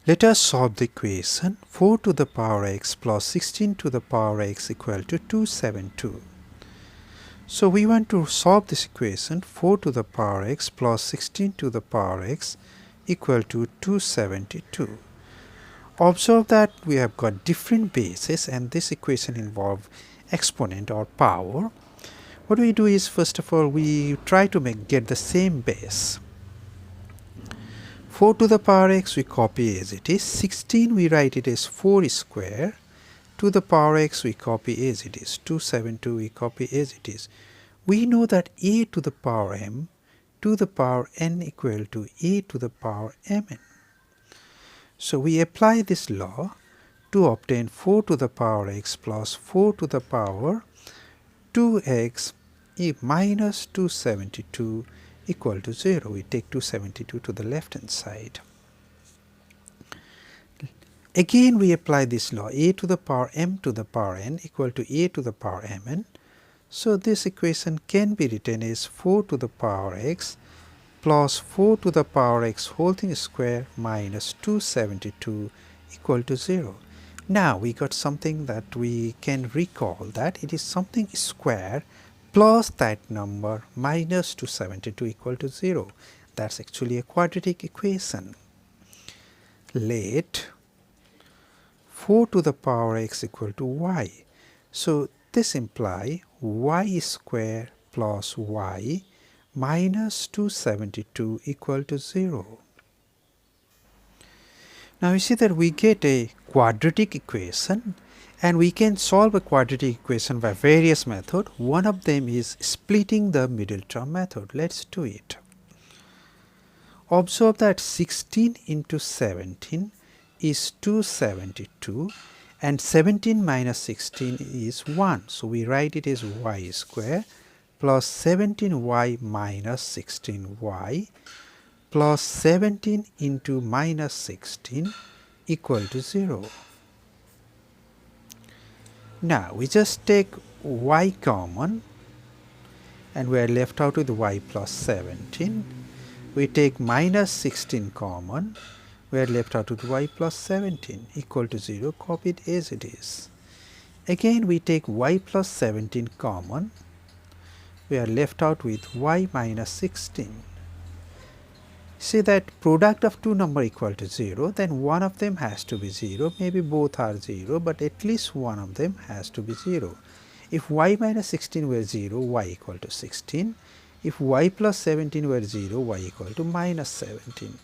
Let us solve the equation 4 to the power x plus 16 to the power x equal to 272. So we want to solve this equation 4 to the power x plus 16 to the power x equal to 272. Observe that we have got different bases and this equation involves exponent or power. What we do is, first of all, we try to get the same base. 4 to the power x we copy as it is, 16 we write it as 4 square, to the power x we copy as it is, 272 we copy as it is. We know that a to the power m to the power n equal to a to the power mn. So we apply this law to obtain 4 to the power x plus 4 to the power 2x minus 272 equal to 0. We take 272 to the left hand side. Again we apply this law, a to the power m to the power n equal to a to the power mn. So this equation can be written as 4 to the power x plus 4 to the power x whole thing square minus 272 equal to 0. Now we got something that we can recall, that it is something square plus that number minus 272 equal to 0. That's actually a quadratic equation. Let 4 to the power x equal to y. So this implies y square plus y minus 272 equal to 0. Now you see that we get a quadratic equation, and we can solve a quadratic equation by various methods. One of them is splitting the middle term method. Let's do it. Observe that 16 into 17 is 272 and 17 minus 16 is 1. So we write it as y square plus 17y minus 16y plus 17 into minus 16 equal to 0. Now we just take y common and we are left out with y plus 17. We take minus 16 common, we are left out with y plus 17 equal to 0, copied as it is. Again we take y plus 17 common, we are left out with y minus 16. See that product of two numbers equal to 0, then one of them has to be 0, maybe both are 0, but at least one of them has to be 0. If y minus 16 were 0, y equal to 16. If y plus 17 were 0, y equal to minus 17.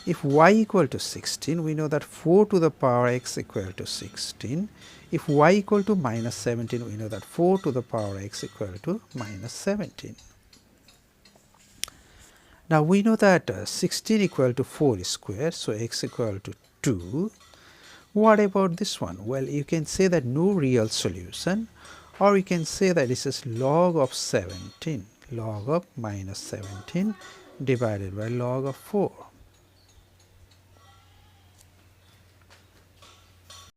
If y equal to 16, we know that 4 to the power x equal to 16. If y equal to minus 17, we know that 4 to the power x equal to minus 17. Now we know that 16 equal to 4 square, so x equal to 2. What about this one? Well, you can say that no real solution, or you can say that this is log of 17, log of minus 17 divided by log of 4.